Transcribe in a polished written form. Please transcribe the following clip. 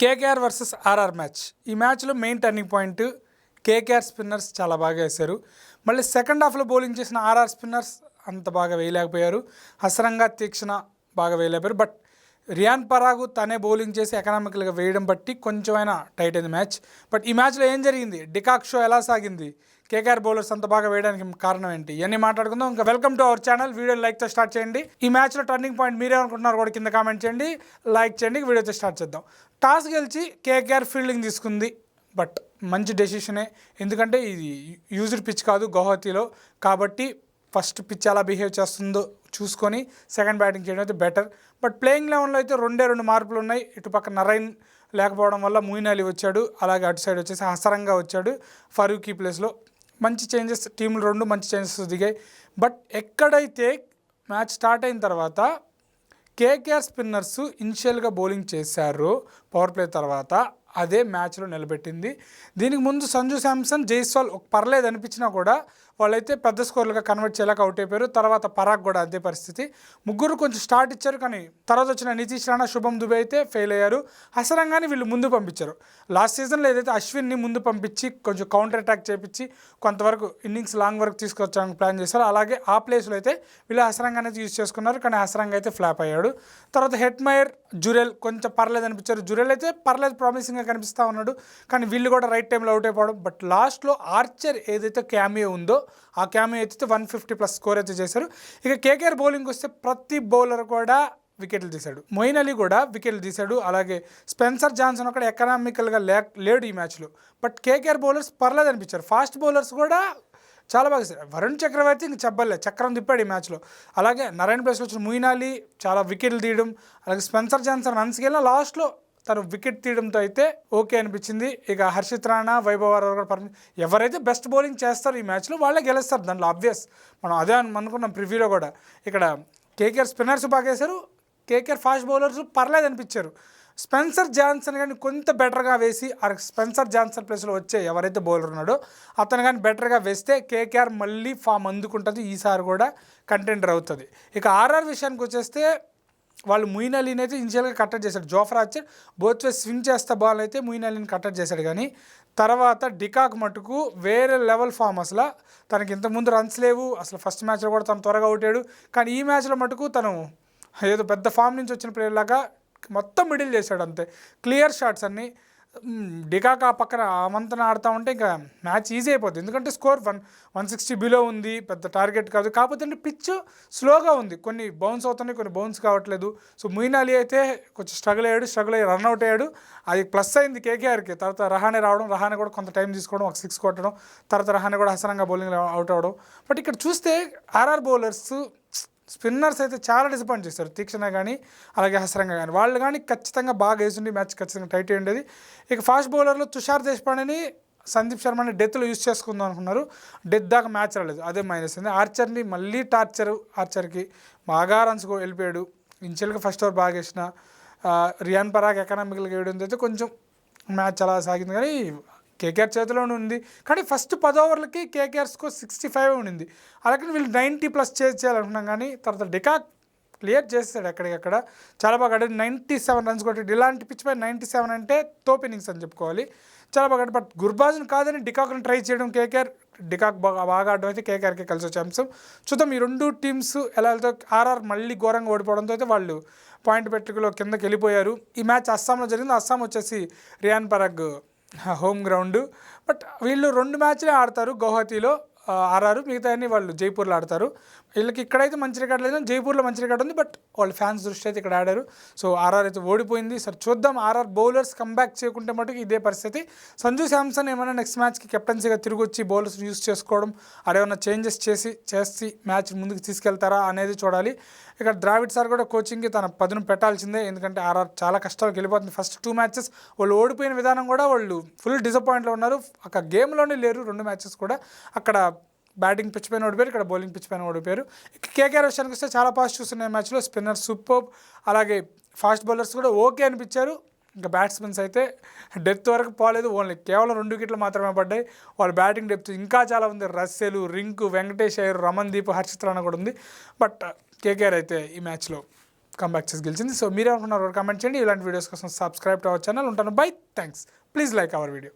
KKR versus RR match. ఈ మ్యాచ్లో main turning point KKR spinners చాలా బాగా వేశారు. మళ్ళీ సెకండ్ హాఫ్లో బౌలింగ్ చేసిన ఆర్ఆర్ స్పిన్నర్స్ అంత బాగా వేయలేకపోయారు. హసరంగా తీక్షణ బాగా వేయలేకపోయారు. బట్ రియాన్ పరాగు తనే బౌలింగ్ చేసి ఎకనామికల్గా వేయడం బట్టి కొంచెమైనా టైట్ అయింది మ్యాచ్. బట్ ఈ మ్యాచ్లో ఏం జరిగింది, డికాక్ షో ఎలా సాగింది, కేకేఆర్ బౌలర్స్ అంత బాగా వేయడానికి కారణం ఏంటి, ఇవన్నీ మాట్లాడుకుందాం. ఇంకా welcome to our channel. Video లైక్తో స్టార్ట్ చేయండి. ఈ మ్యాచ్లో టర్నింగ్ పాయింట్ మీరేమనుకుంటున్నారు కూడా కింద కామెంట్ చేయండి, లైక్ చేయండి. వీడియోతో స్టార్ట్ చేద్దాం. టాస్ గెలిచి కేకేఆర్ ఫీల్డింగ్ తీసుకుంది. బట్ మంచి డెసిషనే, ఎందుకంటే ఇది యూజ్డ్ పిచ్ కాదు గౌహతిలో, కాబట్టి ఫస్ట్ పిచ్ ఎలా బిహేవ్ చేస్తుందో చూసుకొని సెకండ్ బ్యాటింగ్ చేయడం అయితే బెటర్. బట్ ప్లేయింగ్ లెవెన్లో అయితే రెండు మార్పులు ఉన్నాయి. ఇటుపక్క నరైన్ లేకపోవడం వల్ల మొయిన్ అలీ వచ్చాడు, అలాగే అటు సైడ్ వచ్చేసి హసరంగా వచ్చాడు ఫరూకీ ప్లేస్లో. మంచి చేంజెస్, టీంలు రెండు మంచి చేంజెస్ దిగాయి. బట్ ఎక్కడైతే మ్యాచ్ స్టార్ట్ అయిన తర్వాత కేకేఆర్ స్పిన్నర్స్ ఇనిషియల్గా బౌలింగ్ చేశారు పవర్ ప్లే తర్వాత, అదే మ్యాచ్లో నిలబెట్టింది. దీనికి ముందు సంజు శాంసన్, జైస్వాల్ పర్లేదు అనిపించినా కూడా వాళ్ళైతే పెద్ద స్కోర్లుగా కన్వర్ట్ చేయలేక అవుట్ అయిపోయారు. తర్వాత పరాగ్ కూడా అదే పరిస్థితి. ముగ్గురు కొంచెం స్టార్ట్ ఇచ్చారు, కానీ తర్వాత వచ్చిన నితీష్ రాణా, శుభం దుబే అయితే ఫెయిల్ అయ్యారు. హసరంగాని వీళ్ళు ముందు పంపించారు. లాస్ట్ సీజన్లో ఏదైతే అశ్విన్ని ముందు పంపించి కొంచెం కౌంటర్ అటాక్ చేపించి కొంతవరకు ఇన్నింగ్స్ లాంగ్ వరకు తీసుకొచ్చడానికి ప్లాన్ చేశారు. అలాగే ఆ ప్లేస్లో అయితే వీళ్ళు హసరంగానే యూజ్ చేసుకున్నారు, కానీ హసరంగా అయితే ఫ్లాప్ అయ్యాడు. తర్వాత హెట్మైర్, జురెల్ కొంచెం పర్లేదు అనిపించారు. జురెల్ అయితే పర్లేదు, ప్రామిసింగ్గా కనిపిస్తూ ఉన్నాడు, కానీ వీళ్ళు కూడా రైట్ టైంలో అవుట్ అయిపోవడం. బట్ లాస్ట్లో ఆర్చర్ ఏదైతే క్యామియో ఉందో ఆ క్యామియో అయితే 150+ స్కోర్ అయితే చేశారు. ఇక కేకేఆర్ బౌలింగ్ వస్తే ప్రతి బౌలర్ కూడా వికెట్లు తీశాడు. మొయిన్ అలీ కూడా వికెట్లు తీశాడు. అలాగే స్పెన్సర్ జాన్సన్ అక్కడ ఎకనామికల్గా లేడు ఈ మ్యాచ్లో. బట్ కేకేఆర్ బౌలర్స్ పర్లేదు అనిపించారు. ఫాస్ట్ బౌలర్స్ కూడా చాలా బాగా చేశారు. వరుణ్ చక్రవర్తి ఇంక చెప్పలే, చక్రం తిప్పాడు ఈ మ్యాచ్లో. అలాగే నరైన్ ప్లేస్లో వచ్చిన మొయిన్ అలీ చాలా వికెట్లు తీయడం, అలాగే స్పెన్సర్ జాన్సన్ రన్స్కి వెళ్ళిన లాస్ట్లో తను వికెట్ తీయడంతో అయితే ఓకే అనిపించింది. ఇక హర్షిత్ రాణా, వైభవ్ ఎవరైతే బెస్ట్ బౌలింగ్ చేస్తారో ఈ మ్యాచ్లో వాళ్ళే గెలుస్తారు. దాంట్లో ఆబ్వియస్, మనం అదే అనుకున్నాం ప్రివ్యూలో కూడా. ఇక్కడ కేకేఆర్ స్పిన్నర్స్ బాగా వేశారు, కేకేఆర్ ఫాస్ట్ బౌలర్స్ పర్లేదు అనిపించారు. స్పెన్సర్ జాన్సన్ కానీ కొంత బెటర్గా వేసి, ఆ స్పెన్సర్ జాన్సన్ ప్లేస్లో వచ్చే ఎవరైతే బౌలర్ ఉన్నాడో అతను కానీ బెటర్గా వేస్తే కేకేఆర్ మళ్ళీ ఫామ్ అందుకుంటుంది, ఈసారి కూడా కంటెండర్ అవుతుంది. ఇక ఆర్ఆర్ విషయానికి వచ్చేస్తే వాళ్ళు మొయిన్ అలీని అయితే ఇనిషియల్గా కట్టడి చేశాడు. జోఫర్ ఆర్చర్ బోత్ వే స్వింగ్ చేస్తే బాల్ అయితే మొయిన్ అలీని కట్టడి చేశాడు, కానీ తర్వాత డికాక్ మటుకు వేరే లెవెల్ ఫామ్. అసలు తనకి ఇంతకుముందు రన్స్ లేవు, అసలు ఫస్ట్ మ్యాచ్లో కూడా తను త్వరగా అవుతాడు, కానీ ఈ మ్యాచ్లో మటుకు తను ఏదో పెద్ద ఫామ్ నుంచి వచ్చిన ప్లేయర్ లాగా మొత్తం మిడిల్ చేశాడు, అంతే క్లియర్ షాట్స్ అన్నీ. డికాక్ ఆ పక్కన అమంతన ఆడుతూ ఉంటే ఇంకా మ్యాచ్ ఈజీ అయిపోతుంది, ఎందుకంటే స్కోర్ 160 బిలో ఉంది, పెద్ద టార్గెట్ కాదు. కాకపోతే అంటే పిచ్ స్లోగా ఉంది, కొన్ని బౌన్స్ అవుతున్నాయి, కొన్ని బౌన్స్ కావట్లేదు. సో మొయిన్ అలీ అయితే కొంచెం స్ట్రగుల్ అయ్యి రన్అట్ అయ్యాడు, అది ప్లస్ అయింది కేకేఆర్కి. తర్వాత రహానే రావడం, రహానే కూడా కొంత టైం తీసుకోవడం, ఒక 6 కొట్టడం, తర్వాత రహానే కూడా హసరంగా బౌలింగ్ అవుట్ అవ్వడం. బట్ ఇక్కడ చూస్తే ఆర్ఆర్ బౌలర్స్ స్పిన్నర్స్ అయితే చాలా డిసప్పాయింట్ చేస్తారు. తీక్షణ కానీ అలాగే హసరంగా కానీ వాళ్ళు కానీ ఖచ్చితంగా బాగా వేసిండి, మ్యాచ్ ఖచ్చితంగా టైట్ అయ్యేది. ఇక ఫాస్ట్ బౌలర్లో తుషార్ దేశపాండేని, సందీప్ శర్మని డెత్లో యూజ్ చేసుకుందాం అనుకున్నారు. డెత్ దాకా మ్యాచ్ రాలేదు, అదే మైనస్ అయింది. ఆర్చర్ని మళ్ళీ ఆర్చర్కి బాగా రన్స్ వెళ్ళిపోయాడు. ఇనిషియల్గా ఫస్ట్ ఓవర్ బాగా వేసిన రియాన్ పరాగ్ ఎకనామికల్గా వేయడంతో అయితే కొంచెం మ్యాచ్ అలా సాగింది, కానీ కేకేఆర్ చేతిలోనే ఉంది. కానీ ఫస్ట్ 10 ఓవర్లకి కేకేఆర్ స్కోర్ 65 ఉండింది. అలాగే వీళ్ళు 90+ చేయాలనుకున్నాం, కానీ తర్వాత డికాక్ క్లియర్ చేస్తాడు ఎక్కడికక్కడ, చాలా బాగా ఆడాడు. 97 రన్స్ కొట్టాడు. ఇలాంటి పిచ్ పై 97 అంటే తోప్ ఇన్నింగ్స్ అని చెప్పుకోవాలి, చాలా బాగా ఆడాడు. బట్ గుర్బాజ్ని కాదని డికాక్ని ట్రై చేయడం కేకేఆర్, డికాక్ బాగా ఆడడం అయితే కేకేఆర్కి కలిసి వచ్చే అంశం. చూద్దాం ఈ రెండు టీమ్స్ ఎలా వెళ్తే. ఆర్ఆర్ మళ్ళీ ఘోరంగా ఓడిపోవడంతో అయితే వాళ్ళు పాయింట్ పెట్టుకులో కిందకి వెళ్ళిపోయారు. ఈ మ్యాచ్ అస్సాంలో జరిగింది. అస్సాం వచ్చేసి Riyan Parag home ground. But వీళ్ళు 2 మ్యాచ్లే ఆడతారు గౌహతిలో, ఆర్ఆర్, మిగతా అన్ని వాళ్ళు జైపూర్లో ఆడతారు. వీళ్ళకి ఇక్కడైతే మంచి రికార్డు లేదు, జైపూర్లో మంచి రికార్డు ఉంది. బట్ వాళ్ళ ఫ్యాన్స్ దృష్టి అయితే ఇక్కడ ఆడారు. సో ఆర్ఆర్ అయితే ఓడిపోయింది. సరే చూద్దాం, ఆర్ఆర్ బౌలర్స్ కంబ్యాక్ చేయకుంటే మటుకు ఇదే పరిస్థితి. సంజు శాంసన్ ఏమైనా నెక్స్ట్ మ్యాచ్కి కెప్టెన్సీగా తిరిగి వచ్చి బౌలర్స్ యూస్ చేసుకోవడం, అదేమన్నా చేంజెస్ చేసి మ్యాచ్ ముందుకు తీసుకెళ్తారా అనేది చూడాలి. ఇక్కడ ద్రావిడ్ సార్ కూడా కోచింగ్కి తన పదును పెట్టాల్సిందే, ఎందుకంటే ఆర్ఆర్ చాలా కష్టాలకు వెళ్ళిపోతుంది. ఫస్ట్ 2 మ్యాచెస్ వాళ్ళు ఓడిపోయిన విధానం కూడా వాళ్ళు ఫుల్ డిసప్పాయింట్లో ఉన్నారు. అక్కడ గేమ్లోనే లేరు 2 మ్యాచెస్ కూడా. అక్కడ బ్యాటింగ్ పిచ్ పైన ఓడిపోయారు, ఇక్కడ బౌలింగ్ పిచ్ పైన ఓడిపోయారు. కేకేఆర్ విషయానికి వస్తే చాలా పాజిటివ్స్ ఉన్నాయి మ్యాచ్లో. స్పిన్నర్ సూపర్, అలాగే ఫాస్ట్ బౌలర్స్ కూడా ఓకే అనిపించారు. ఇంకా బ్యాట్స్మెన్స్ అయితే డెప్త్ వరకు పోలేదు, ఓన్లీ కేవలం 2 వికెట్లు మాత్రమే పడ్డాయి. వాళ్ళ బ్యాటింగ్ డెప్త్ ఇంకా చాలా ఉంది. రస్సెలు, రింకు, వెంకటేష్ అయ్యర్, రమణ్ దీప్, హర్షిత్ రాణా కూడా ఉంది. బట్ కేకేఆర్ అయితే ఈ మ్యాచ్లో కంబ్యాక్ చేసి గెలిచింది. సో మీరేమనుకున్నారు కామెంట్ చేయండి. ఇలాంటి వీడియోస్ కోసం సబ్స్క్రైబ్ టు అవర్ ఛానల్. ఉంటాను. By. Thanks. Please like our video.